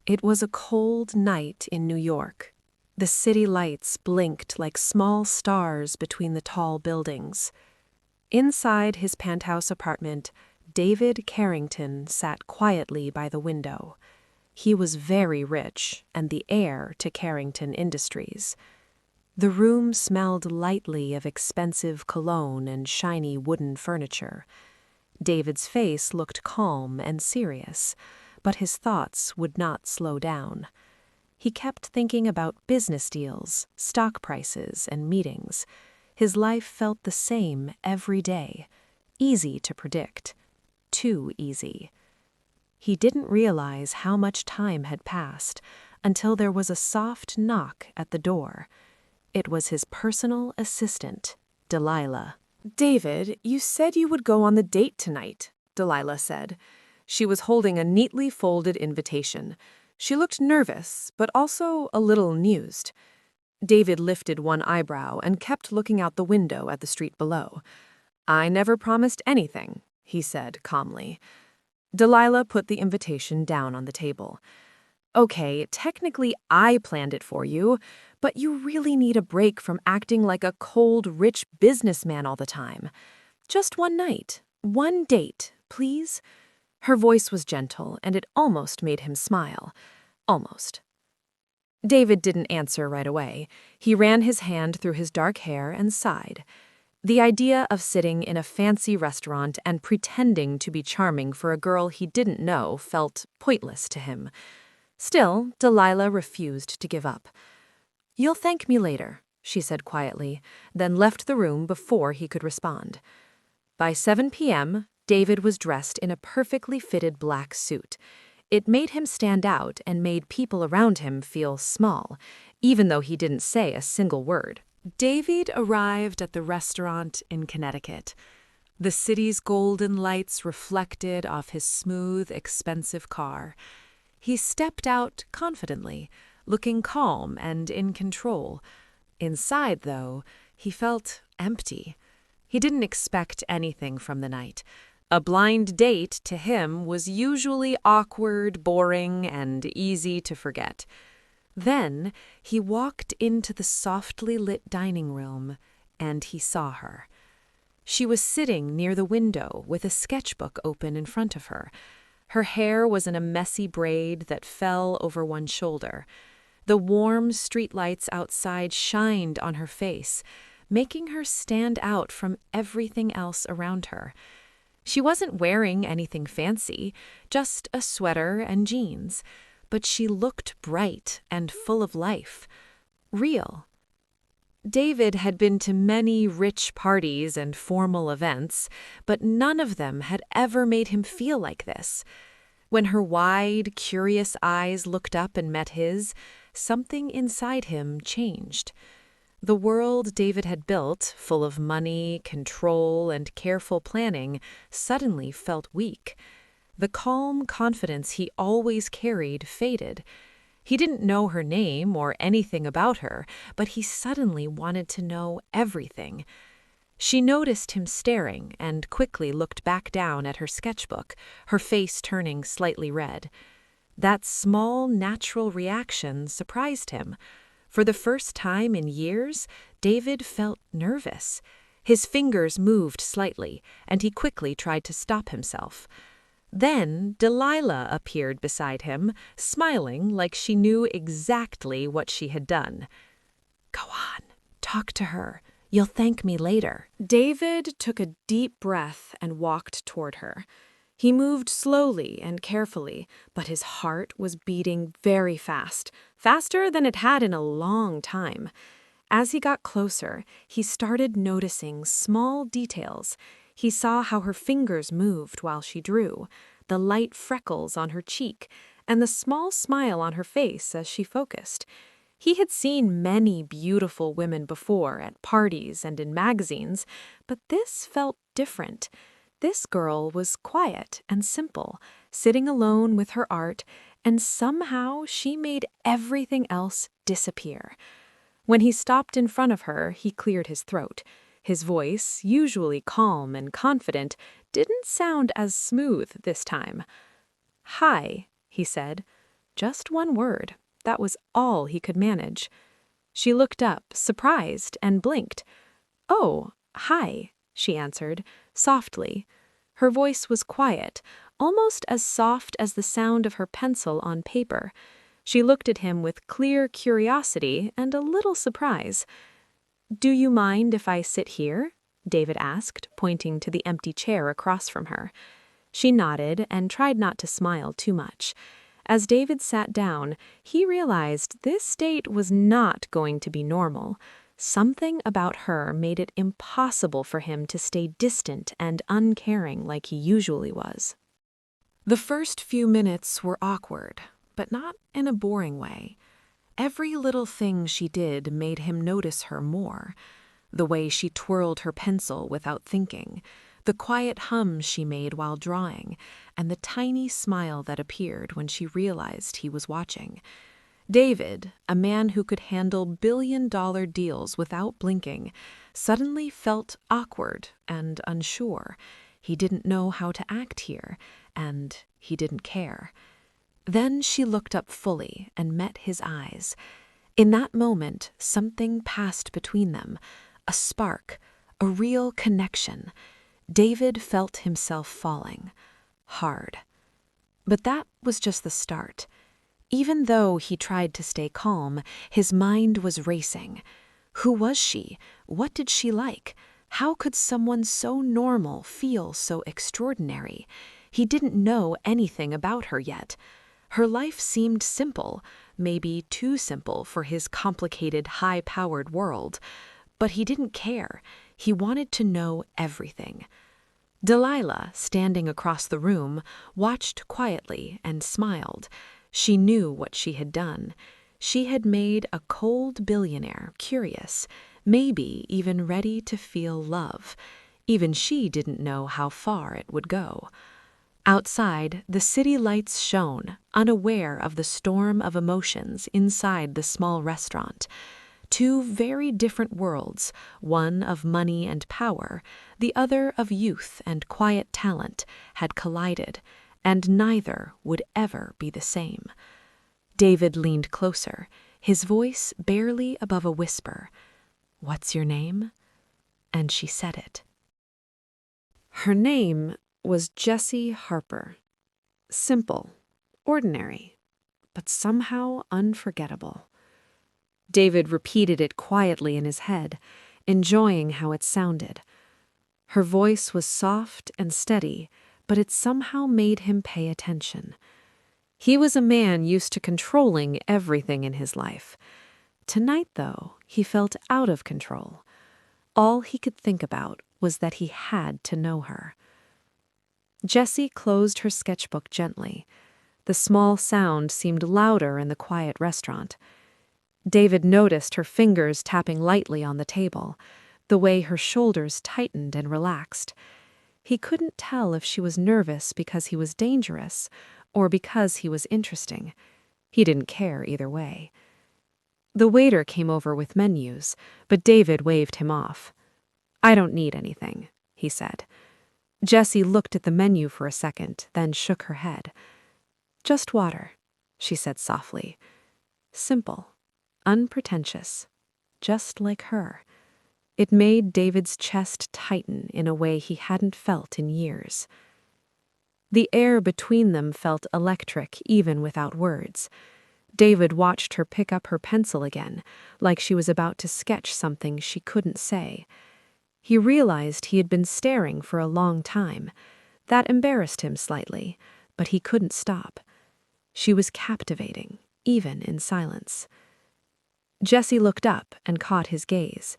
It was a cold night in New York. The city lights blinked like small stars between the tall buildings. Inside his penthouse apartment, David Carrington sat quietly by the window. He was very rich and the heir to Carrington Industries. The room smelled lightly of expensive cologne and shiny wooden furniture. David's face looked calm and serious, but his thoughts would not slow down. He kept thinking about business deals, stock prices, and meetings. His life felt the same every day, easy to predict, too easy. He didn't realize how much time had passed until there was a soft knock at the door. It was his personal assistant, Delilah. "David, you said you would go on the date tonight," Delilah said. She was holding a neatly folded invitation. She looked nervous, but also a little amused. David lifted one eyebrow and kept looking out the window at the street below. "I never promised anything," he said calmly. Delilah put the invitation down on the table. "Okay, technically I planned it for you, but you really need a break from acting like a cold, rich businessman all the time. Just one night, one date, please?" Her voice was gentle, and it almost made him smile. Almost. David didn't answer right away. He ran his hand through his dark hair and sighed. The idea of sitting in a fancy restaurant and pretending to be charming for a girl he didn't know felt pointless to him. Still, Delilah refused to give up. "You'll thank me later," she said quietly, then left the room before he could respond. By 7 p.m., David was dressed in a perfectly fitted black suit. It made him stand out and made people around him feel small, even though he didn't say a single word. David arrived at the restaurant in Connecticut. The city's golden lights reflected off his smooth, expensive car. He stepped out confidently, looking calm and in control. Inside, though, he felt empty. He didn't expect anything from the night. A blind date to him was usually awkward, boring, and easy to forget. Then he walked into the softly lit dining room, and he saw her. She was sitting near the window with a sketchbook open in front of her. Her hair was in a messy braid that fell over one shoulder. The warm streetlights outside shined on her face, making her stand out from everything else around her. She wasn't wearing anything fancy, just a sweater and jeans, but she looked bright and full of life. Real. David had been to many rich parties and formal events, but none of them had ever made him feel like this. When her wide, curious eyes looked up and met his, something inside him changed. The world David had built, full of money, control, and careful planning, suddenly felt weak. The calm confidence he always carried faded. He didn't know her name or anything about her, but he suddenly wanted to know everything. She noticed him staring and quickly looked back down at her sketchbook, her face turning slightly red. That small, natural reaction surprised him. For the first time in years, David felt nervous. His fingers moved slightly, and he quickly tried to stop himself. Then Delilah appeared beside him, smiling like she knew exactly what she had done. "Go on, talk to her. You'll thank me later." David took a deep breath and walked toward her. He moved slowly and carefully, but his heart was beating very fast, faster than it had in a long time. As he got closer, he started noticing small details. He saw how her fingers moved while she drew, the light freckles on her cheek, and the small smile on her face as she focused. He had seen many beautiful women before at parties and in magazines, but this felt different. This girl was quiet and simple, sitting alone with her art, and somehow she made everything else disappear. When he stopped in front of her, he cleared his throat. His voice, usually calm and confident, didn't sound as smooth this time. "Hi," he said. Just one word. That was all he could manage. She looked up, surprised, and blinked. "Oh, hi," she answered, softly. Her voice was quiet, almost as soft as the sound of her pencil on paper. She looked at him with clear curiosity and a little surprise. "Do you mind if I sit here?" David asked, pointing to the empty chair across from her. She nodded and tried not to smile too much. As David sat down, he realized this date was not going to be normal. Something about her made it impossible for him to stay distant and uncaring like he usually was. The first few minutes were awkward, but not in a boring way. Every little thing she did made him notice her more. The way she twirled her pencil without thinking, the quiet hum she made while drawing, and the tiny smile that appeared when she realized he was watching. David, a man who could handle billion-dollar deals without blinking, suddenly felt awkward and unsure. He didn't know how to act here, and he didn't care. Then she looked up fully and met his eyes. In that moment, something passed between them, a spark, a real connection. David felt himself falling, hard. But that was just the start. Even though he tried to stay calm, his mind was racing. Who was she? What did she like? How could someone so normal feel so extraordinary? He didn't know anything about her yet. Her life seemed simple, maybe too simple for his complicated, high-powered world. But he didn't care. He wanted to know everything. Delilah, standing across the room, watched quietly and smiled. She knew what she had done. She had made a cold billionaire curious, maybe even ready to feel love. Even she didn't know how far it would go. Outside, the city lights shone, unaware of the storm of emotions inside the small restaurant. Two very different worlds, one of money and power, the other of youth and quiet talent, had collided, and neither would ever be the same. David leaned closer, his voice barely above a whisper. "What's your name?" And she said it. Her name was Jessie Harper. Simple, ordinary, but somehow unforgettable. David repeated it quietly in his head, enjoying how it sounded. Her voice was soft and steady, but it somehow made him pay attention. He was a man used to controlling everything in his life. Tonight, though, he felt out of control. All he could think about was that he had to know her. Jessie closed her sketchbook gently. The small sound seemed louder in the quiet restaurant. David noticed her fingers tapping lightly on the table, the way her shoulders tightened and relaxed. He couldn't tell if she was nervous because he was dangerous or because he was interesting. He didn't care either way. The waiter came over with menus, but David waved him off. "I don't need anything," he said. Jessie looked at the menu for a second, then shook her head. "Just water," she said softly. Simple, unpretentious, just like her. It made David's chest tighten in a way he hadn't felt in years. The air between them felt electric even without words. David watched her pick up her pencil again, like she was about to sketch something she couldn't say. He realized he had been staring for a long time. That embarrassed him slightly, but he couldn't stop. She was captivating, even in silence. Jessie looked up and caught his gaze.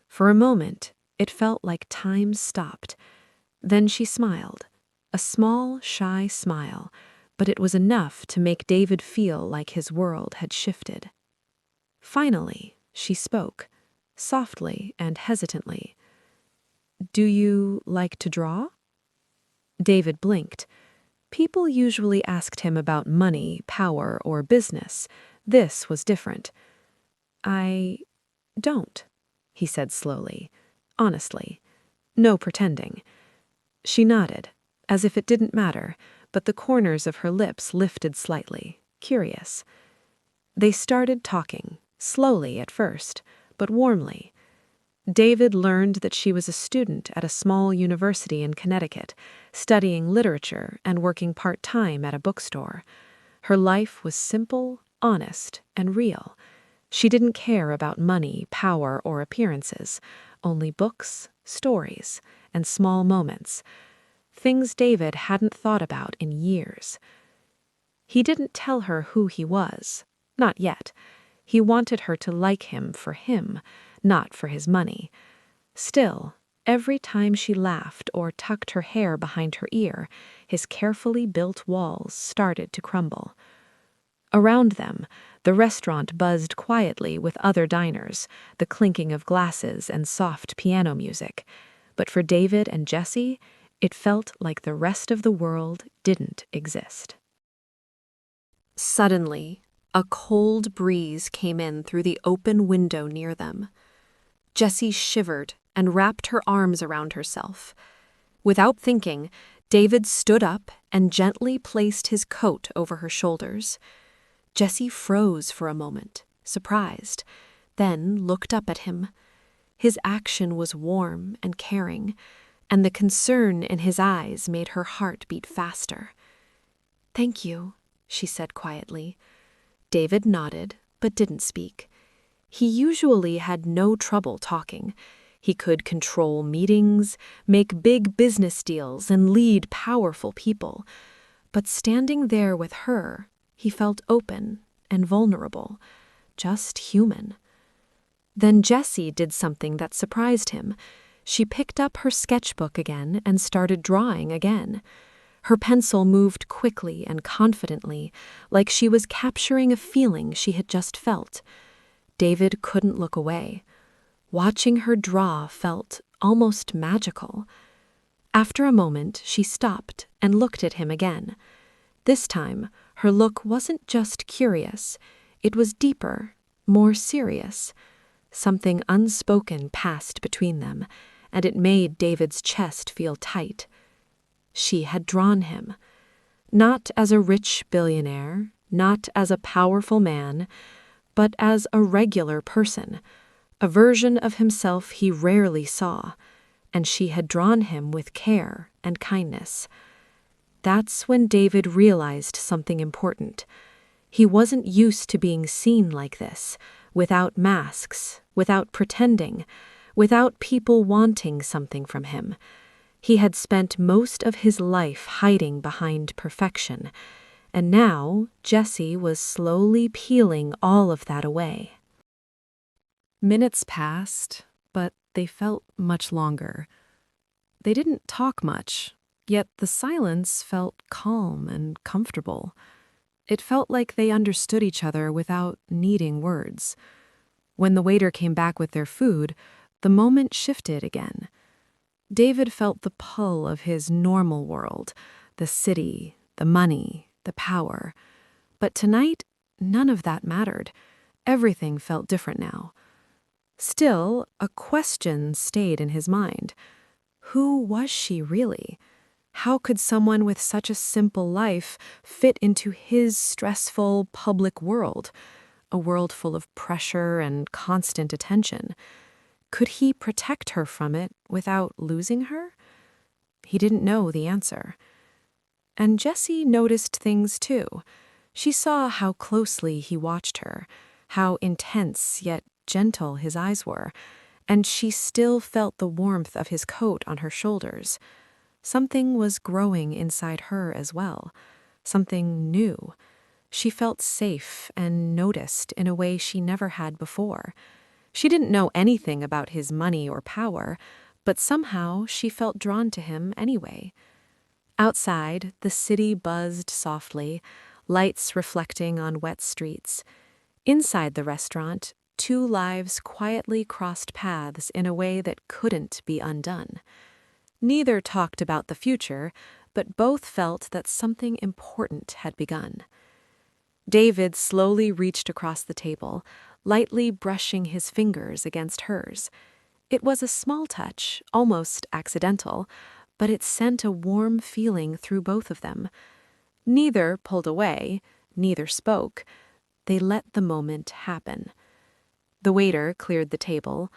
For a moment, it felt like time stopped. Then she smiled, a small, shy smile, but it was enough to make David feel like his world had shifted. Finally, she spoke, softly and hesitantly. "Do you like to draw?" David blinked. People usually asked him about money, power, or business. This was different. "I don't," he said slowly, honestly. No pretending. She nodded, as if it didn't matter, but the corners of her lips lifted slightly, curious. They started talking, slowly at first, but warmly. David learned that she was a student at a small university in Connecticut, studying literature and working part-time at a bookstore. Her life was simple, honest, and real. She didn't care about money, power, or appearances, only books, stories, and small moments. Things David hadn't thought about in years. He didn't tell her who he was, not yet. He wanted her to like him for him, not for his money. Still, every time she laughed or tucked her hair behind her ear, his carefully built walls started to crumble. Around them, the restaurant buzzed quietly with other diners, the clinking of glasses and soft piano music. But for David and Jessie, it felt like the rest of the world didn't exist. Suddenly, a cold breeze came in through the open window near them. Jessie shivered and wrapped her arms around herself. Without thinking, David stood up and gently placed his coat over her shoulders. Jessie froze for a moment, surprised, then looked up at him. His action was warm and caring, and the concern in his eyes made her heart beat faster. "Thank you," she said quietly. David nodded, but didn't speak. He usually had no trouble talking. He could control meetings, make big business deals, and lead powerful people. But standing there with her, he felt open and vulnerable, just human. Then Jessie did something that surprised him. She picked up her sketchbook again and started drawing again. Her pencil moved quickly and confidently, like she was capturing a feeling she had just felt. David couldn't look away. Watching her draw felt almost magical. After a moment, she stopped and looked at him again. This time, her look wasn't just curious. It was deeper, more serious. Something unspoken passed between them, and it made David's chest feel tight. She had drawn him. Not as a rich billionaire, not as a powerful man, but as a regular person, a version of himself he rarely saw, and she had drawn him with care and kindness. That's when David realized something important. He wasn't used to being seen like this, without masks, without pretending, without people wanting something from him. He had spent most of his life hiding behind perfection, and now Jessie was slowly peeling all of that away. Minutes passed, but they felt much longer. They didn't talk much, yet the silence felt calm and comfortable. It felt like they understood each other without needing words. When the waiter came back with their food, the moment shifted again. David felt the pull of his normal world, the city, the money, the power. But tonight, none of that mattered. Everything felt different now. Still, a question stayed in his mind. Who was she really? How could someone with such a simple life fit into his stressful public world, a world full of pressure and constant attention? Could he protect her from it without losing her? He didn't know the answer. And Jessie noticed things too. She saw how closely he watched her, how intense yet gentle his eyes were, and she still felt the warmth of his coat on her shoulders. Something was growing inside her as well, something new. She felt safe and noticed in a way she never had before. She didn't know anything about his money or power, but somehow she felt drawn to him anyway. Outside, the city buzzed softly, lights reflecting on wet streets. Inside the restaurant, two lives quietly crossed paths in a way that couldn't be undone. Neither talked about the future, but both felt that something important had begun. David slowly reached across the table, lightly brushing his fingers against hers. It was a small touch, almost accidental, but it sent a warm feeling through both of them. Neither pulled away, Neither spoke. They let the moment happen. The waiter cleared the table.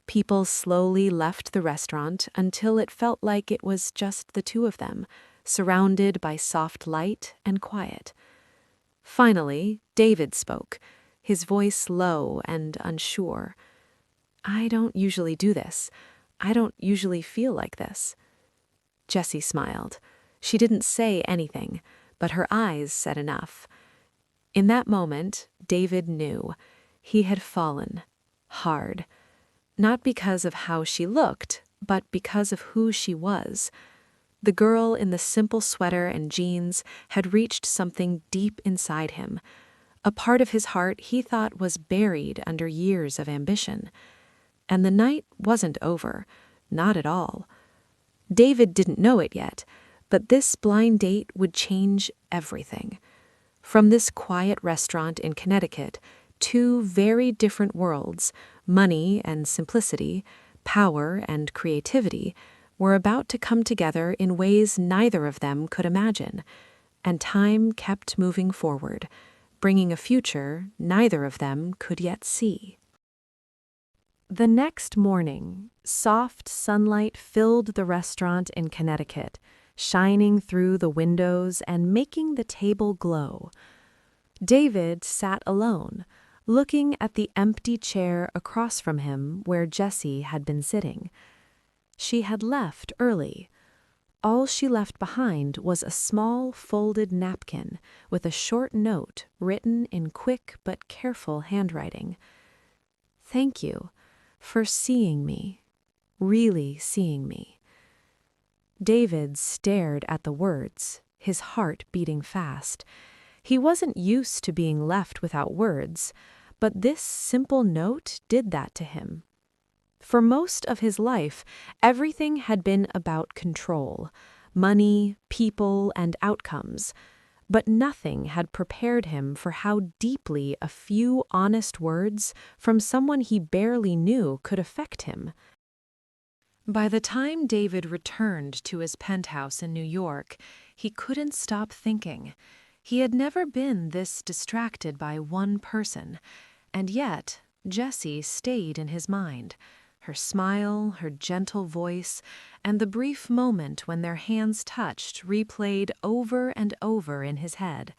People slowly left the restaurant until it felt like it was just the two of them, surrounded by soft light and quiet. Finally, David spoke, his voice low and unsure. "I don't usually do this. I don't usually feel like this." Jessie smiled. She didn't say anything, but her eyes said enough. In that moment, David knew. He had fallen. Hard. Not because of how she looked, but because of who she was. The girl in the simple sweater and jeans had reached something deep inside him, a part of his heart he thought was buried under years of ambition. And the night wasn't over, not at all. David didn't know it yet, but this blind date would change everything. From this quiet restaurant in Connecticut, two very different worlds, money and simplicity, power and creativity, were about to come together in ways neither of them could imagine, and time kept moving forward, bringing a future neither of them could yet see. The next morning, soft sunlight filled the restaurant in Connecticut, shining through the windows and making the table glow. David sat alone, looking at the empty chair across from him where Jessie had been sitting. She had left early. All she left behind was a small folded napkin with a short note written in quick but careful handwriting. "Thank you for seeing me, really seeing me." David stared at the words, his heart beating fast. He wasn't used to being left without words, but this simple note did that to him. For most of his life, everything had been about control, money, people, and outcomes, but nothing had prepared him for how deeply a few honest words from someone he barely knew could affect him. By the time David returned to his penthouse in New York, he couldn't stop thinking. He had never been this distracted by one person, and yet Jessie stayed in his mind. Her smile, her gentle voice, and the brief moment when their hands touched replayed over and over in his head.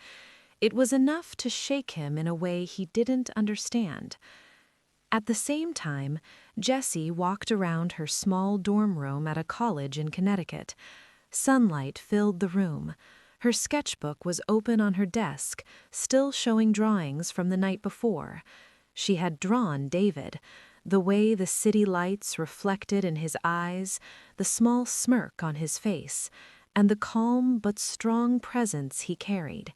It was enough to shake him in a way he didn't understand. At the same time, Jessie walked around her small dorm room at a college in Connecticut. Sunlight filled the room. Her sketchbook was open on her desk, still showing drawings from the night before. She had drawn David, the way the city lights reflected in his eyes, the small smirk on his face, and the calm but strong presence he carried.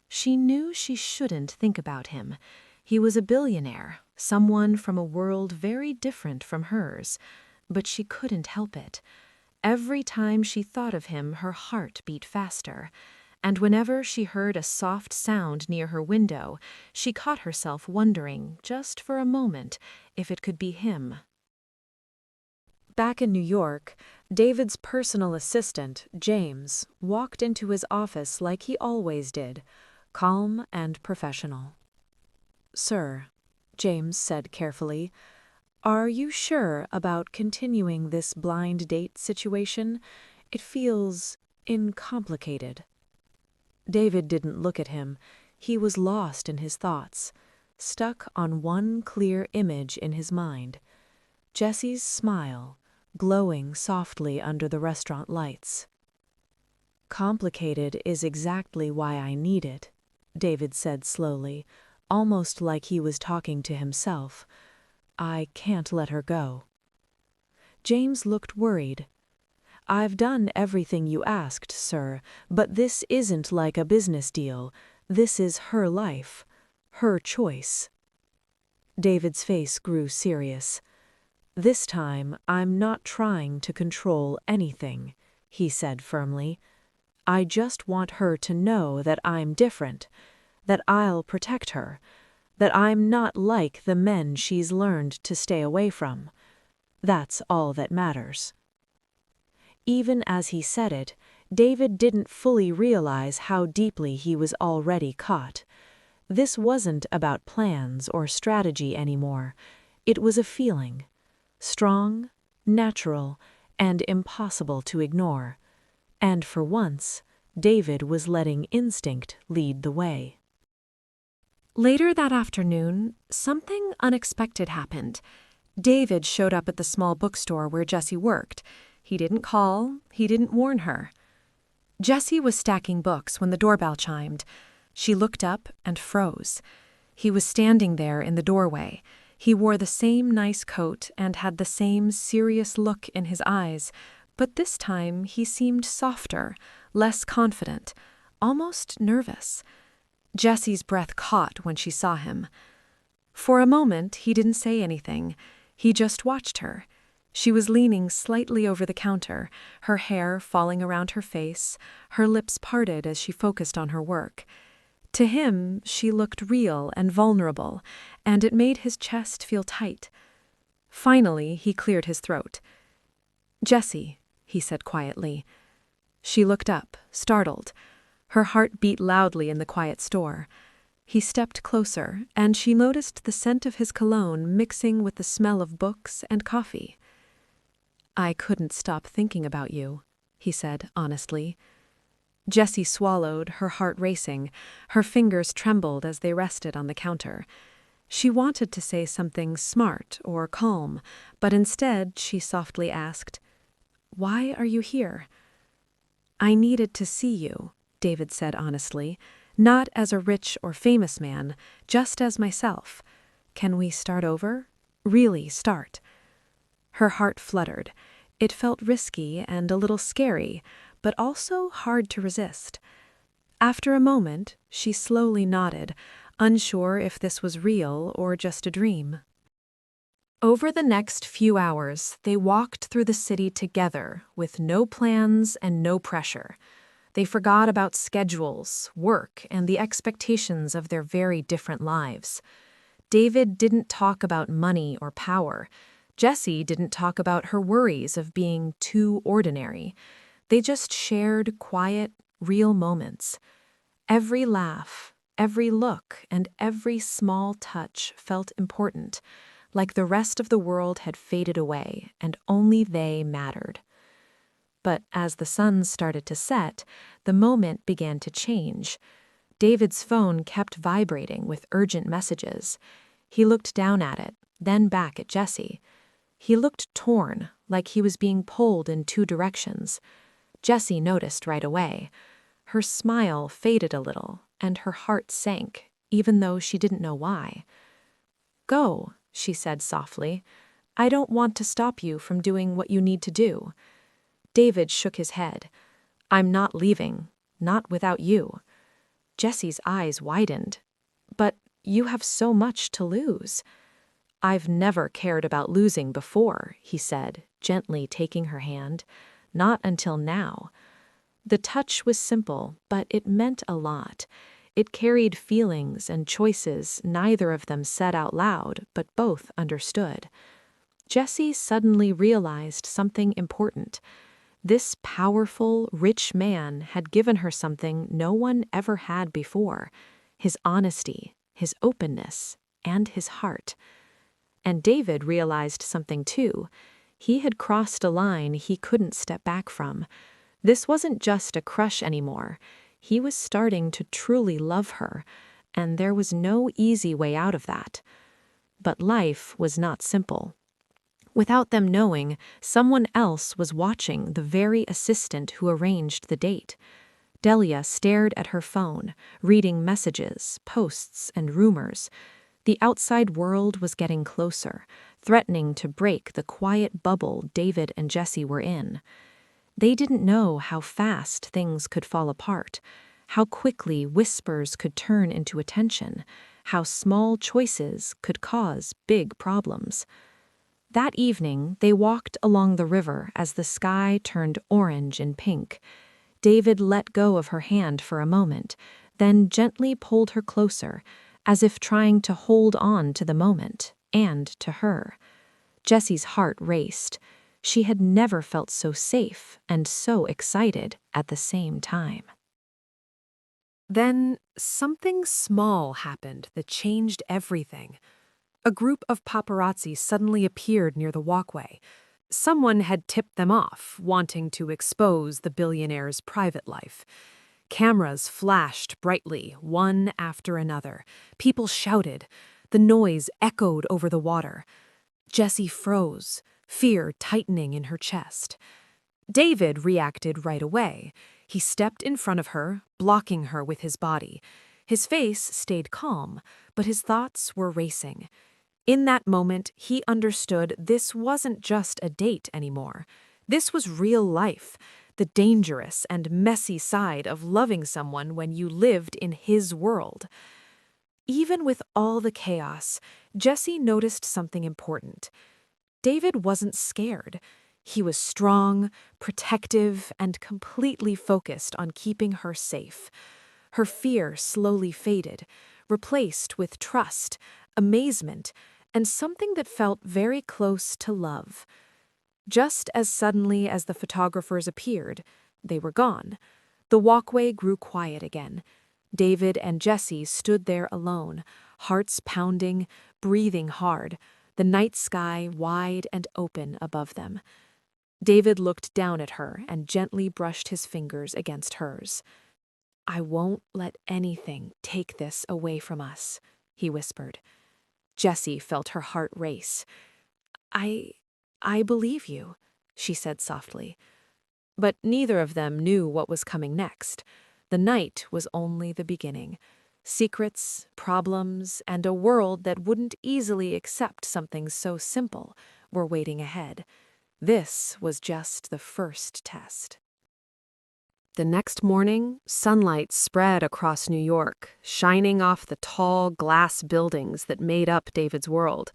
She knew she shouldn't think about him. He was a billionaire, someone from a world very different from hers, but she couldn't help it. Every time she thought of him, her heart beat faster, and whenever she heard a soft sound near her window, she caught herself wondering, just for a moment, if it could be him. Back in New York, David's personal assistant, James, walked into his office like he always did, calm and professional. "Sir," James said carefully, "are you sure about continuing this blind date situation? It feels incomplicated." David didn't look at him. He was lost in his thoughts, stuck on one clear image in his mind. Jessie's smile, glowing softly under the restaurant lights. "Complicated is exactly why I need it," David said slowly, almost like he was talking to himself. "I can't let her go." James looked worried. "I've done everything you asked, sir, but this isn't like a business deal. This is her life, her choice." David's face grew serious. "This time, I'm not trying to control anything," he said firmly. "I just want her to know that I'm different, that I'll protect her, that I'm not like the men she's learned to stay away from. That's all that matters." Even as he said it, David didn't fully realize how deeply he was already caught. This wasn't about plans or strategy anymore. It was a feeling. Strong, natural, and impossible to ignore. And for once, David was letting instinct lead the way. Later that afternoon, something unexpected happened. David showed up at the small bookstore where Jessie worked. He didn't call, he didn't warn her. Jessie was stacking books when the doorbell chimed. She looked up and froze. He was standing there in the doorway. He wore the same nice coat and had the same serious look in his eyes, but this time he seemed softer, less confident, almost nervous. Jessie's breath caught when she saw him. For a moment, he didn't say anything. He just watched her. She was leaning slightly over the counter, her hair falling around her face, her lips parted as she focused on her work. To him, she looked real and vulnerable, and it made his chest feel tight. Finally, he cleared his throat. "Jessie," he said quietly. She looked up, startled. Her heart beat loudly in the quiet store. He stepped closer, and she noticed the scent of his cologne mixing with the smell of books and coffee. "I couldn't stop thinking about you," he said honestly. Jessie swallowed, her heart racing. Her fingers trembled as they rested on the counter. She wanted to say something smart or calm, but instead she softly asked, "Why are you here?" "I needed to see you," David said honestly, "not as a rich or famous man, just as myself. Can we start over? Really start?" Her heart fluttered. It felt risky and a little scary, but also hard to resist. After a moment, she slowly nodded, unsure if this was real or just a dream. Over the next few hours, they walked through the city together with no plans and no pressure. They forgot about schedules, work, and the expectations of their very different lives. David didn't talk about money or power. Jessie didn't talk about her worries of being too ordinary. They just shared quiet, real moments. Every laugh, every look, and every small touch felt important, like the rest of the world had faded away and only they mattered. But as the sun started to set, the moment began to change. David's phone kept vibrating with urgent messages. He looked down at it, then back at Jessie. He looked torn, like he was being pulled in two directions. Jessie noticed right away. Her smile faded a little, and her heart sank, even though she didn't know why. "Go," she said softly. "I don't want to stop you from doing what you need to do." David shook his head. "I'm not leaving, not without you." Jessie's eyes widened. "But you have so much to lose." "I've never cared about losing before," he said, gently taking her hand. "Not until now." The touch was simple, but it meant a lot. It carried feelings and choices neither of them said out loud, but both understood. Jessie suddenly realized something important. This powerful, rich man had given her something no one ever had before: his honesty, his openness, and his heart. And David realized something too. He had crossed a line he couldn't step back from. This wasn't just a crush anymore. He was starting to truly love her, and there was no easy way out of that. But life was not simple. Without them knowing, someone else was watching the very assistant who arranged the date. Delia stared at her phone, reading messages, posts, and rumors. The outside world was getting closer, threatening to break the quiet bubble David and Jessie were in. They didn't know how fast things could fall apart, how quickly whispers could turn into attention, how small choices could cause big problems. That evening, they walked along the river as the sky turned orange and pink. David let go of her hand for a moment, then gently pulled her closer, as if trying to hold on to the moment and to her. Jessie's heart raced. She had never felt so safe and so excited at the same time. Then something small happened that changed everything. A group of paparazzi suddenly appeared near the walkway. Someone had tipped them off, wanting to expose the billionaire's private life. Cameras flashed brightly, one after another. People shouted. The noise echoed over the water. Jessie froze, fear tightening in her chest. David reacted right away. He stepped in front of her, blocking her with his body. His face stayed calm, but his thoughts were racing. In that moment, he understood this wasn't just a date anymore. This was real life, the dangerous and messy side of loving someone when you lived in his world. Even with all the chaos, Jessie noticed something important. David wasn't scared. He was strong, protective, and completely focused on keeping her safe. Her fear slowly faded, replaced with trust, amazement, and something that felt very close to love. Just as suddenly as the photographers appeared, they were gone. The walkway grew quiet again. David and Jessie stood there alone, hearts pounding, breathing hard, the night sky wide and open above them. David looked down at her and gently brushed his fingers against hers. "I won't let anything take this away from us," he whispered. Jessie felt her heart race. I believe you," she said softly. But neither of them knew what was coming next. The night was only the beginning. Secrets, problems, and a world that wouldn't easily accept something so simple were waiting ahead. This was just the first test. The next morning, sunlight spread across New York, shining off the tall glass buildings that made up David's world.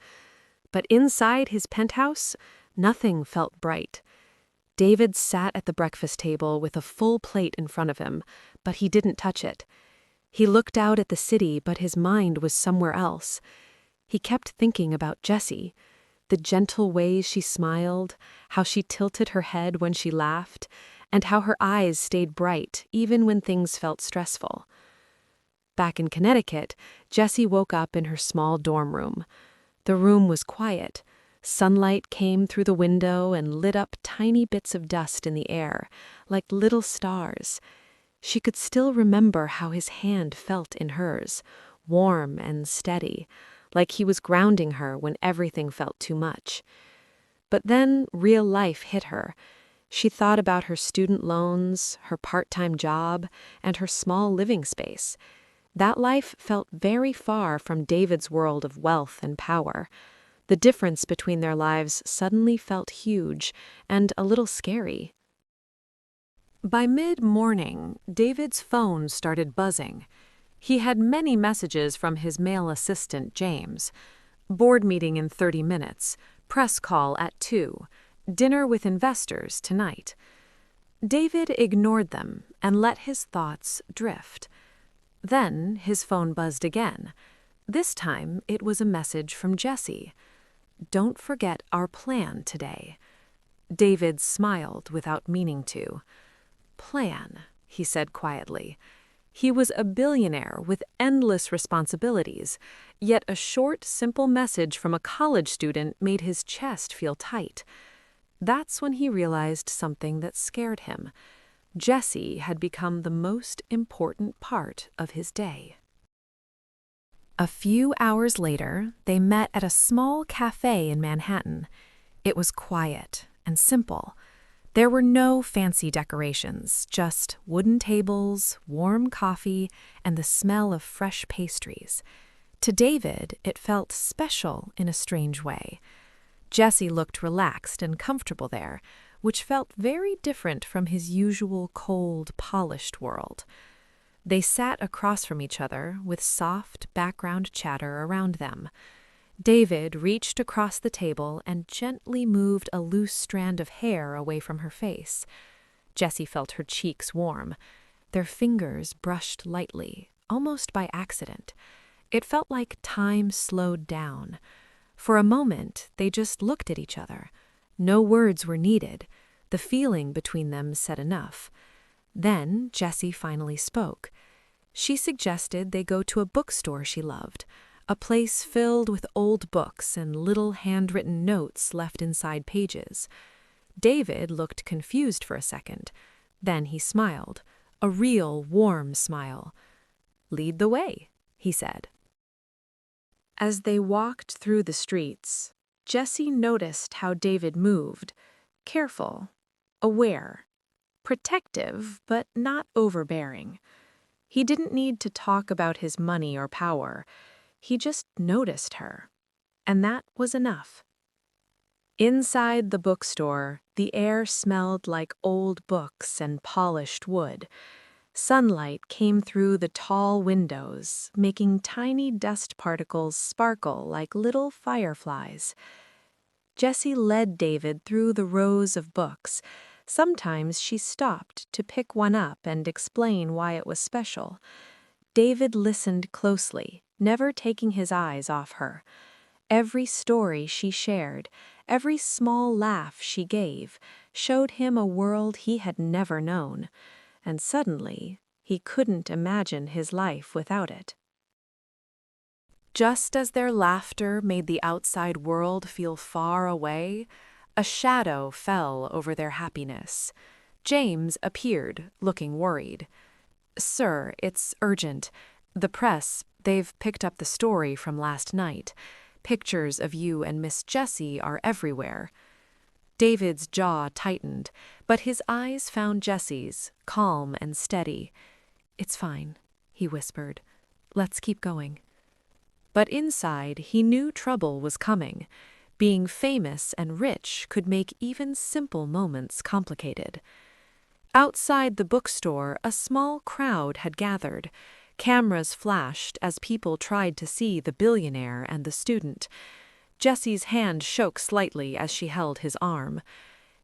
But inside his penthouse, nothing felt bright. David sat at the breakfast table with a full plate in front of him, but he didn't touch it. He looked out at the city, but his mind was somewhere else. He kept thinking about Jessie, the gentle ways she smiled, how she tilted her head when she laughed, and how her eyes stayed bright even when things felt stressful. Back in Connecticut, Jessie woke up in her small dorm room. The room was quiet. Sunlight came through the window and lit up tiny bits of dust in the air, like little stars. She could still remember how his hand felt in hers, warm and steady, like he was grounding her when everything felt too much. But then real life hit her. She thought about her student loans, her part-time job, and her small living space. That life felt very far from David's world of wealth and power. The difference between their lives suddenly felt huge and a little scary. By mid-morning, David's phone started buzzing. He had many messages from his male assistant, James. Board meeting in 30 minutes, press call at 2, dinner with investors tonight. David ignored them and let his thoughts drift. Then his phone buzzed again. This time it was a message from Jessie. "Don't forget our plan today." David smiled without meaning to. "Plan," he said quietly. He was a billionaire with endless responsibilities, yet a short, simple message from a college student made his chest feel tight. That's when he realized something that scared him. Jessie had become the most important part of his day. A few hours later, they met at a small cafe in Manhattan. It was quiet and simple. There were no fancy decorations, just wooden tables, warm coffee, and the smell of fresh pastries. To David, it felt special in a strange way. Jessie looked relaxed and comfortable there, which felt very different from his usual cold, polished world. They sat across from each other with soft background chatter around them. David reached across the table and gently moved a loose strand of hair away from her face. Jessie felt her cheeks warm. Their fingers brushed lightly, almost by accident. It felt like time slowed down. For a moment, they just looked at each other. No words were needed. The feeling between them said enough. Then Jessie finally spoke. She suggested they go to a bookstore she loved, a place filled with old books and little handwritten notes left inside pages. David looked confused for a second. Then he smiled, a real warm smile. "Lead the way," he said. As they walked through the streets, Jessie noticed how David moved, careful, aware, protective, but not overbearing. He didn't need to talk about his money or power. He just noticed her, and that was enough. Inside the bookstore, the air smelled like old books and polished wood. Sunlight came through the tall windows, making tiny dust particles sparkle like little fireflies. Jessie led David through the rows of books. Sometimes she stopped to pick one up and explain why it was special. David listened closely, never taking his eyes off her. Every story she shared, every small laugh she gave, showed him a world he had never known, and suddenly he couldn't imagine his life without it. Just as their laughter made the outside world feel far away, a shadow fell over their happiness. James appeared, looking worried. "Sir, it's urgent. The press, they've picked up the story from last night. Pictures of you and Miss Jessie are everywhere." David's jaw tightened, but his eyes found Jessie's, calm and steady. "It's fine," he whispered. "Let's keep going." But inside, he knew trouble was coming. Being famous and rich could make even simple moments complicated. Outside the bookstore, a small crowd had gathered. Cameras flashed as people tried to see the billionaire and the student. Jessie's hand shook slightly as she held his arm.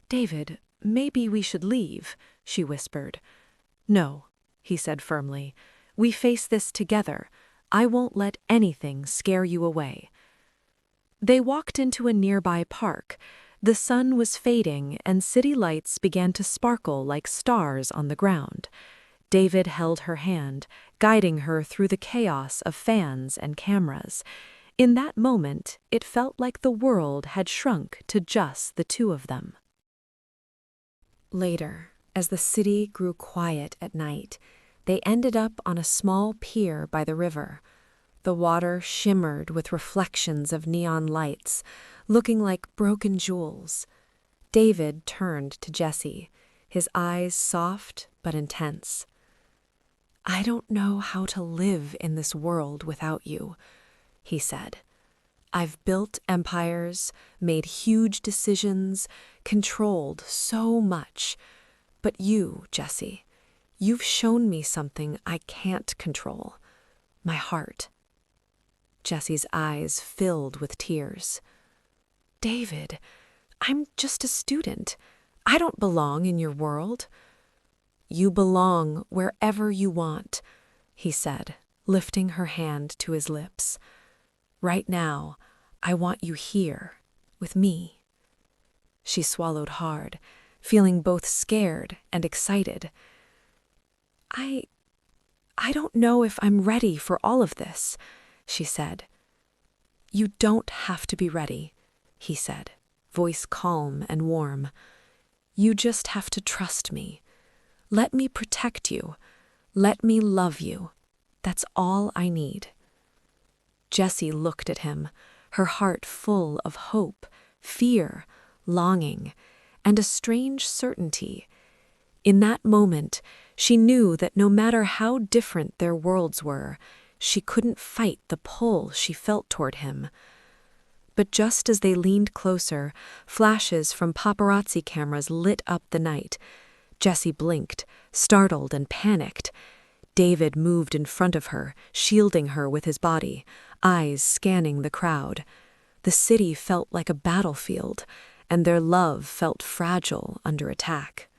"David, maybe we should leave," she whispered. "No," he said firmly. "We face this together. I won't let anything scare you away." They walked into a nearby park. The sun was fading, and city lights began to sparkle like stars on the ground. David held her hand, guiding her through the chaos of fans and cameras. In that moment, it felt like the world had shrunk to just the two of them. Later, as the city grew quiet at night, they ended up on a small pier by the river. The water shimmered with reflections of neon lights, looking like broken jewels. David turned to Jessie, his eyes soft but intense. "I don't know how to live in this world without you," he said. "I've built empires, made huge decisions, controlled so much. But you, Jessie, you've shown me something I can't control. My heart." Jessie's eyes filled with tears. "David, I'm just a student. I don't belong in your world." "You belong wherever you want," he said, lifting her hand to his lips. "Right now, I want you here, with me." She swallowed hard, feeling both scared and excited. I don't know if I'm ready for all of this," she said. "You don't have to be ready," he said, voice calm and warm. "You just have to trust me. Let me protect you. Let me love you. That's all I need." Jessie looked at him, her heart full of hope, fear, longing, and a strange certainty. In that moment, she knew that no matter how different their worlds were, she couldn't fight the pull she felt toward him. But just as they leaned closer, flashes from paparazzi cameras lit up the night. Jessie blinked, startled and panicked. David moved in front of her, shielding her with his body, eyes scanning the crowd. The city felt like a battlefield, and their love felt fragile under attack.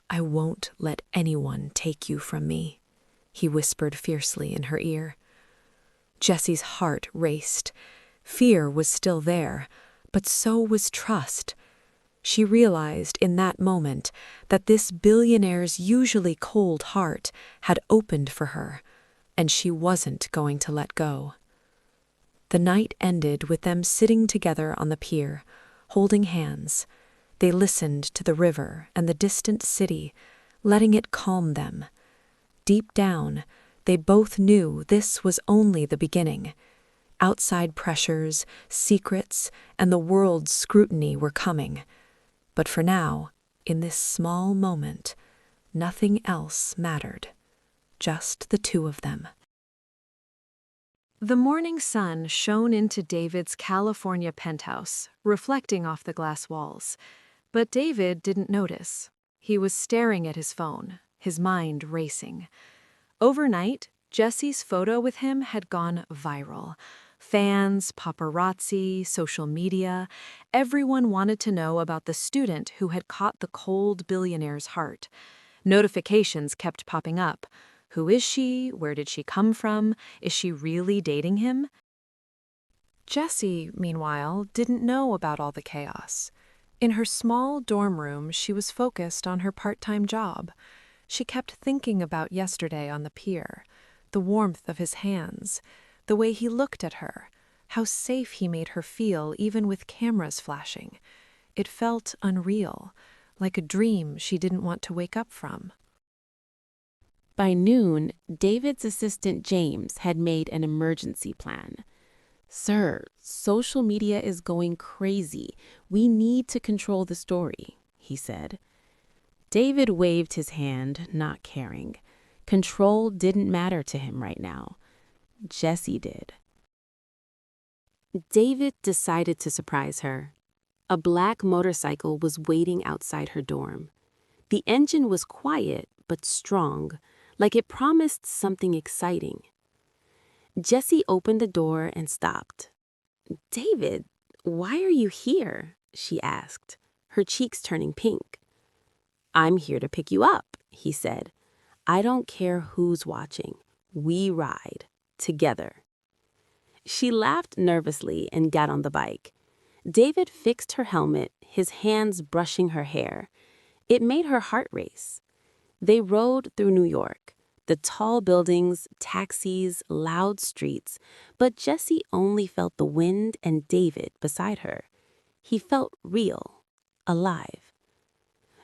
"I won't let anyone take you from me," he whispered fiercely in her ear. Jessie's heart raced. Fear was still there, But so was trust. She realized in that moment that this billionaire's usually cold heart had opened for her, and she wasn't going to let go. The night ended with them sitting together on the pier, holding hands. They listened to the river and the distant city, letting it calm them. Deep down, they both knew this was only the beginning. Outside pressures, secrets, and the world's scrutiny were coming. But for now, in this small moment, nothing else mattered. Just the two of them. The morning sun shone into David's California penthouse, reflecting off the glass walls. But David didn't notice. He was staring at his phone, his mind racing. Overnight, Jesse's photo with him had gone viral. Fans, paparazzi, social media, everyone wanted to know about the student who had caught the cold billionaire's heart. Notifications kept popping up. Who is she? Where did she come from? Is she really dating him? Jessie, meanwhile, didn't know about all the chaos. In her small dorm room, she was focused on her part-time job. She kept thinking about yesterday on the pier, the warmth of his hands, the way he looked at her, how safe he made her feel even with cameras flashing. It felt unreal, like a dream she didn't want to wake up from. By noon, David's assistant James had made an emergency plan. "Sir, social media is going crazy. We need to control the story," he said. David waved his hand, not caring. Control didn't matter to him right now. Jessie did. David decided to surprise her. A black motorcycle was waiting outside her dorm. The engine was quiet but strong, like it promised something exciting. Jessie opened the door and stopped. "David, why are you here?" she asked, her cheeks turning pink. "I'm here to pick you up," he said. "I don't care who's watching. We ride. Together." She laughed nervously and got on the bike. David fixed her helmet, his hands brushing her hair. It made her heart race. They rode through New York, the tall buildings, taxis, loud streets, but Jessie only felt the wind and David beside her. He felt real, alive.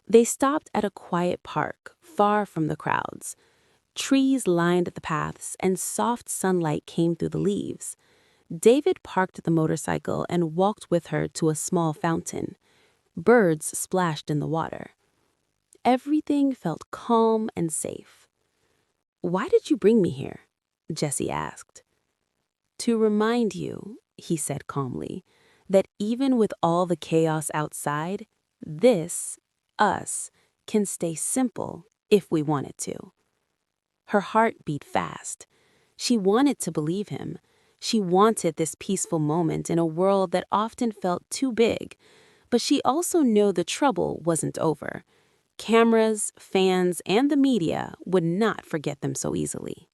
They stopped at a quiet park, far from the crowds. Trees lined the paths, and soft sunlight came through the leaves. David parked the motorcycle and walked with her to a small fountain. Birds splashed in the water. Everything felt calm and safe. "Why did you bring me here?" Jessie asked. "To remind you," he said calmly, "that even with all the chaos outside, this, us, can stay simple if we want it to." Her heart beat fast. She wanted to believe him. She wanted this peaceful moment in a world that often felt too big. But she also knew the trouble wasn't over. Cameras, fans, and the media would not forget them so easily.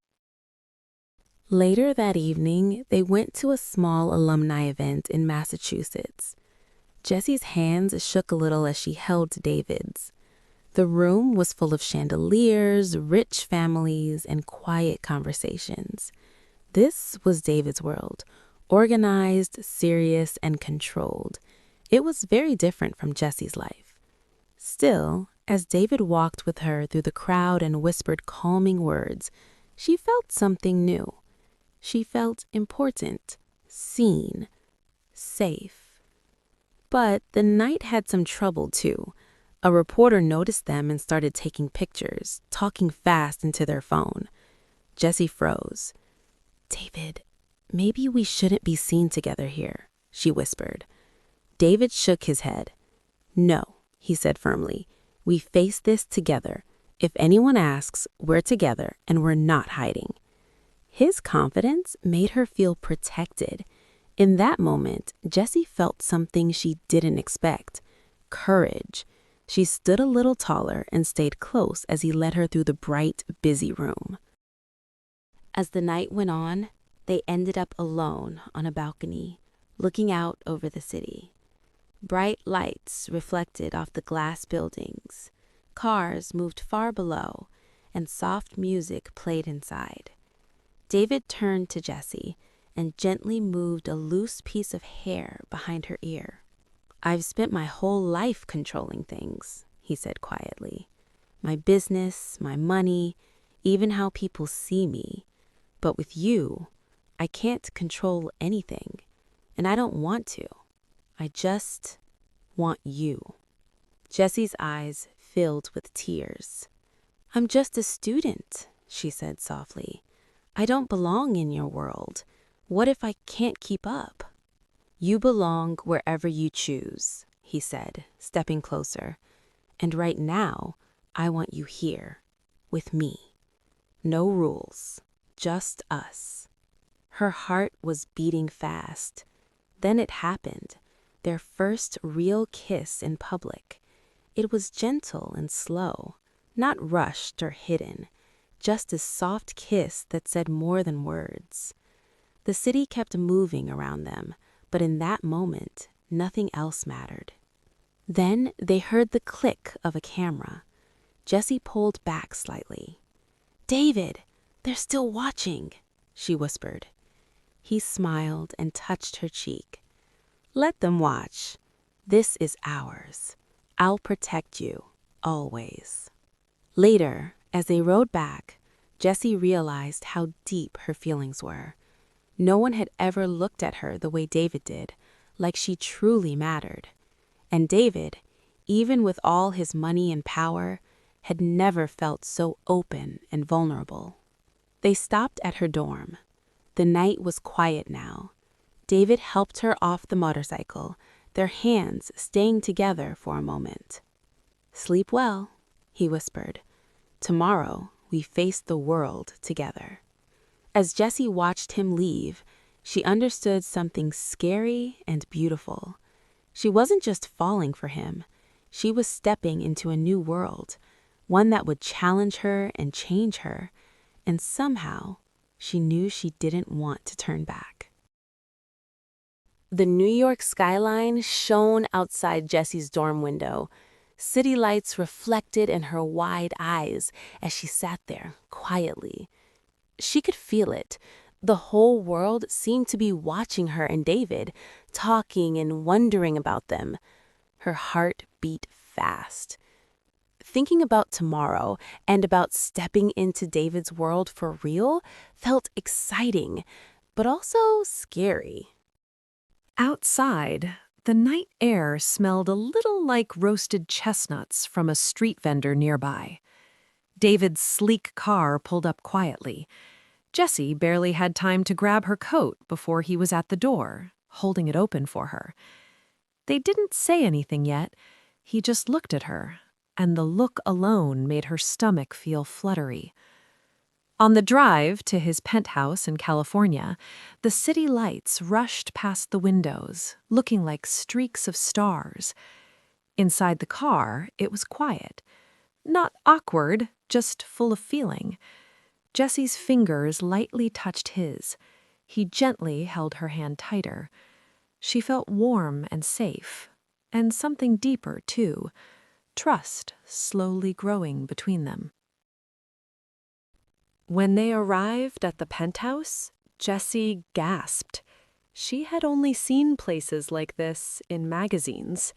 Later that evening, they went to a small alumni event in Massachusetts. Jessie's hands shook a little as she held David's. The room was full of chandeliers, rich families, and quiet conversations. This was David's world, organized, serious, and controlled. It was very different from Jessie's life. Still, as David walked with her through the crowd and whispered calming words, she felt something new. She felt important, seen, safe. But the night had some trouble, too. A reporter noticed them and started taking pictures, talking fast into their phone. Jessie froze. "David, maybe we shouldn't be seen together here," she whispered. David shook his head. "No," he said firmly. "We face this together. If anyone asks, we're together and we're not hiding." His confidence made her feel protected. In that moment, Jessie felt something she didn't expect. Courage. She stood a little taller and stayed close as he led her through the bright, busy room. As the night went on, they ended up alone on a balcony, looking out over the city. Bright lights reflected off the glass buildings. Cars moved far below, and soft music played inside. David turned to Jessie and gently moved a loose piece of hair behind her ear. "I've spent my whole life controlling things," he said quietly. "My business, my money, even how people see me. But with you, I can't control anything, and I don't want to. I just want you." Jessie's eyes filled with tears. "I'm just a student," she said softly. "I don't belong in your world. What if I can't keep up?" "You belong wherever you choose," he said, stepping closer. "And right now, I want you here, with me. No rules, just us." Her heart was beating fast. Then it happened, their first real kiss in public. It was gentle and slow, not rushed or hidden, just a soft kiss that said more than words. The city kept moving around them, but in that moment, nothing else mattered. Then they heard the click of a camera. Jessie pulled back slightly. "David, they're still watching," she whispered. He smiled and touched her cheek. "Let them watch. This is ours. I'll protect you, always." Later, as they rode back, Jessie realized how deep her feelings were. No one had ever looked at her the way David did, like she truly mattered. And David, even with all his money and power, had never felt so open and vulnerable. They stopped at her dorm. The night was quiet now. David helped her off the motorcycle, their hands staying together for a moment. "Sleep well," he whispered. "Tomorrow we face the world together." As Jessie watched him leave, she understood something scary and beautiful. She wasn't just falling for him. She was stepping into a new world, one that would challenge her and change her, and somehow she knew she didn't want to turn back. The New York skyline shone outside Jessie's dorm window. City lights reflected in her wide eyes as she sat there quietly. She could feel it. The whole world seemed to be watching her and David, talking and wondering about them. Her heart beat fast. Thinking about tomorrow and about stepping into David's world for real felt exciting, but also scary. Outside, the night air smelled a little like roasted chestnuts from a street vendor nearby. David's sleek car pulled up quietly. Jessie barely had time to grab her coat before he was at the door, holding it open for her. They didn't say anything yet. He just looked at her, and the look alone made her stomach feel fluttery. On the drive to his penthouse in California, the city lights rushed past the windows, looking like streaks of stars. Inside the car, it was quiet. Not awkward, just full of feeling. Jessie's fingers lightly touched his. He gently held her hand tighter. She felt warm and safe, and something deeper, too. Trust slowly growing between them. When they arrived at the penthouse, Jessie gasped. She had only seen places like this in magazines.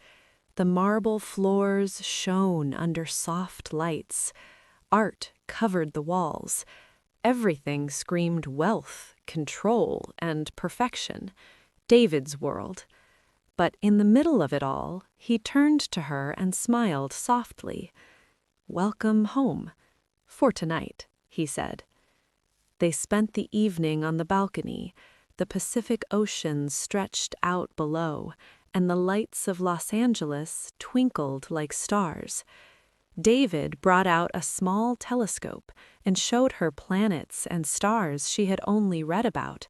The marble floors shone under soft lights. Art covered the walls. Everything screamed wealth, control, and perfection. David's world. But in the middle of it all, he turned to her and smiled softly. "Welcome home. For tonight," he said. They spent the evening on the balcony. The Pacific Ocean stretched out below, and the lights of Los Angeles twinkled like stars. David brought out a small telescope and showed her planets and stars she had only read about.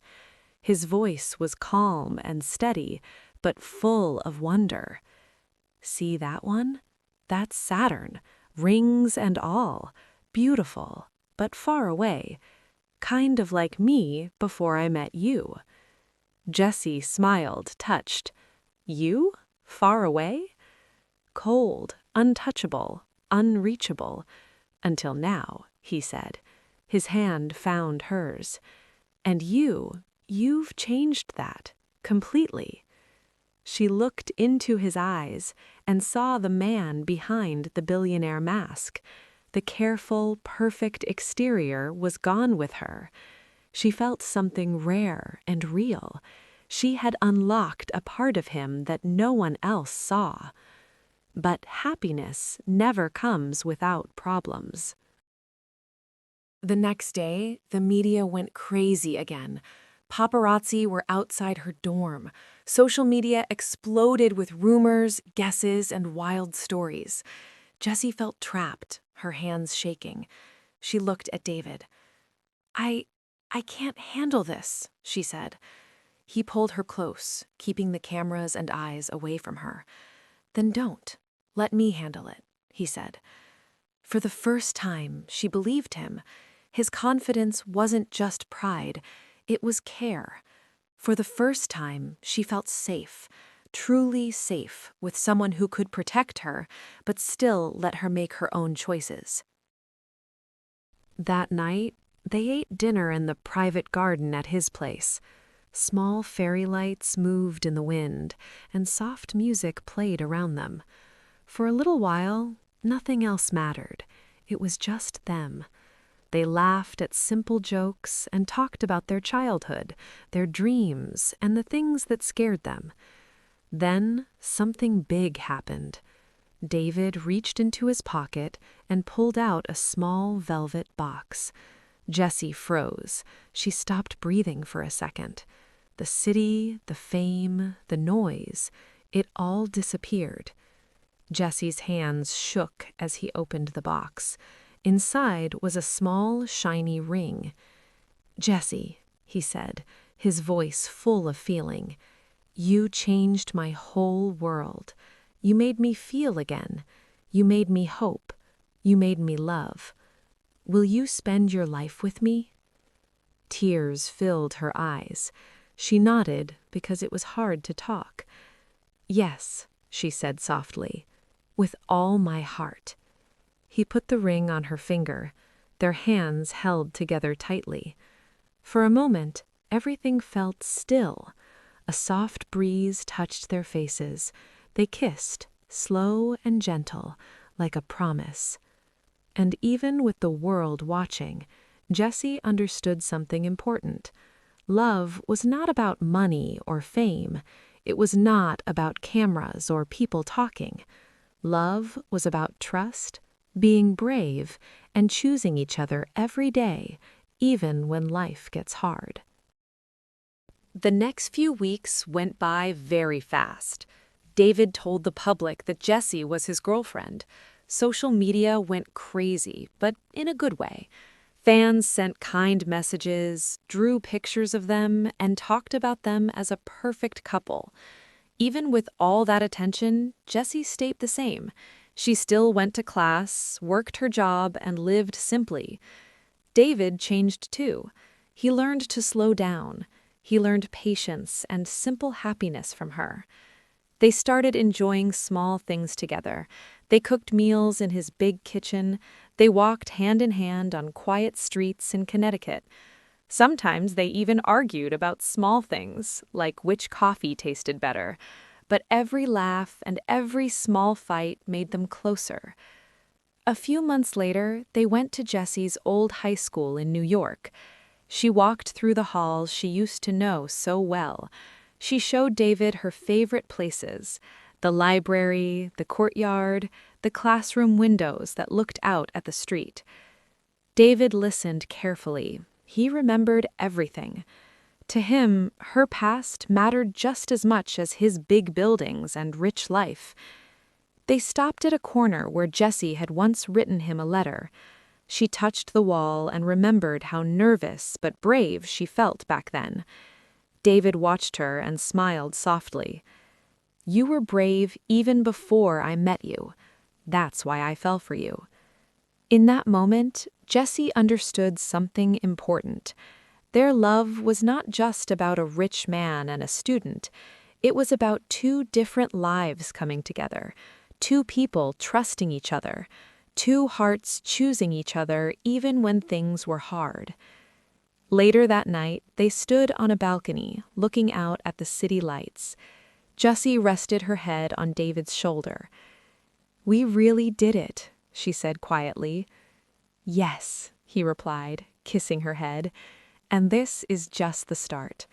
His voice was calm and steady, but full of wonder. "See that one? That's Saturn, rings and all. Beautiful, but far away. Kind of like me before I met you." Jessie smiled, touched. "You? far away, cold, untouchable, unreachable. Until now, he said. His hand found hers. And you've changed that, completely. She looked into his eyes and saw the man behind the billionaire mask. The careful, perfect exterior was gone with her. She felt something rare and real. She had unlocked a part of him that no one else saw. But happiness never comes without problems. The next day, the media went crazy again. Paparazzi were outside her dorm. Social media exploded with rumors, guesses, and wild stories. Jessie felt trapped, her hands shaking. She looked at David. I can't handle this, she said. He pulled her close, keeping the cameras and eyes away from her. Then don't. Let me handle it, he said. For the first time, she believed him. His confidence wasn't just pride, it was care. For the first time, she felt safe, truly safe, with someone who could protect her, but still let her make her own choices. That night, they ate dinner in the private garden at his place. Small fairy lights moved in the wind, and soft music played around them. For a little while, nothing else mattered. It was just them. They laughed at simple jokes and talked about their childhood, their dreams, and the things that scared them. Then something big happened. David reached into his pocket and pulled out a small velvet box. Jessie froze. She stopped breathing for a second. The city, the fame, the noise, it all disappeared. Jessie's hands shook as he opened the box. Inside was a small, shiny ring. "Jessie," he said, his voice full of feeling, "you changed my whole world. You made me feel again. You made me hope. You made me love. Will you spend your life with me?" Tears filled her eyes. She nodded because it was hard to talk. "Yes," she said softly, "with all my heart." He put the ring on her finger. Their hands held together tightly. For a moment, everything felt still. A soft breeze touched their faces. They kissed, slow and gentle, like a promise. And even with the world watching, Jessie understood something important. Love was not about money or fame. It was not about cameras or people talking. Love was about trust, being brave, and choosing each other every day, even when life gets hard. The next few weeks went by very fast. David told the public that Jessie was his girlfriend. Social media went crazy, but in a good way. Fans sent kind messages, drew pictures of them, and talked about them as a perfect couple. Even with all that attention, Jessie stayed the same. She still went to class, worked her job, and lived simply. David changed too. He learned to slow down. He learned patience and simple happiness from her. They started enjoying small things together. They cooked meals in his big kitchen. They walked hand in hand on quiet streets in Connecticut. Sometimes they even argued about small things, like which coffee tasted better. But every laugh and every small fight made them closer. A few months later, they went to Jessie's old high school in New York. She walked through the halls she used to know so well. She showed David her favorite places: the library, the courtyard, the classroom windows that looked out at the street. David listened carefully. He remembered everything. To him, her past mattered just as much as his big buildings and rich life. They stopped at a corner where Jessie had once written him a letter. She touched the wall and remembered how nervous but brave she felt back then. David watched her and smiled softly. "You were brave even before I met you. That's why I fell for you." In that moment, Jessie understood something important. Their love was not just about a rich man and a student. It was about two different lives coming together, two people trusting each other, two hearts choosing each other even when things were hard. Later that night, they stood on a balcony, looking out at the city lights. Jessie rested her head on David's shoulder. "We really did it," she said quietly. "Yes," he replied, kissing her head, "and this is just the start."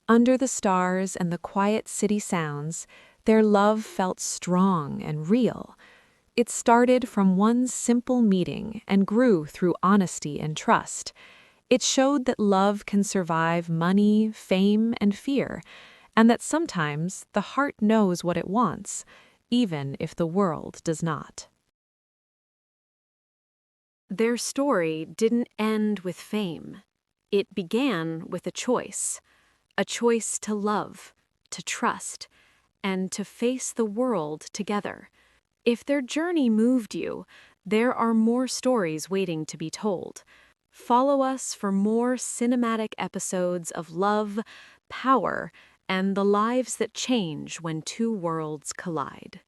Under the stars and the quiet city sounds, their love felt strong and real. It started from one simple meeting and grew through honesty and trust. It showed that love can survive money, fame, and fear, and that sometimes the heart knows what it wants, even if the world does not. Their story didn't end with fame. It began with a choice to love, to trust, and to face the world together. If their journey moved you, there are more stories waiting to be told. Follow us for more cinematic episodes of love, power, and the lives that change when two worlds collide.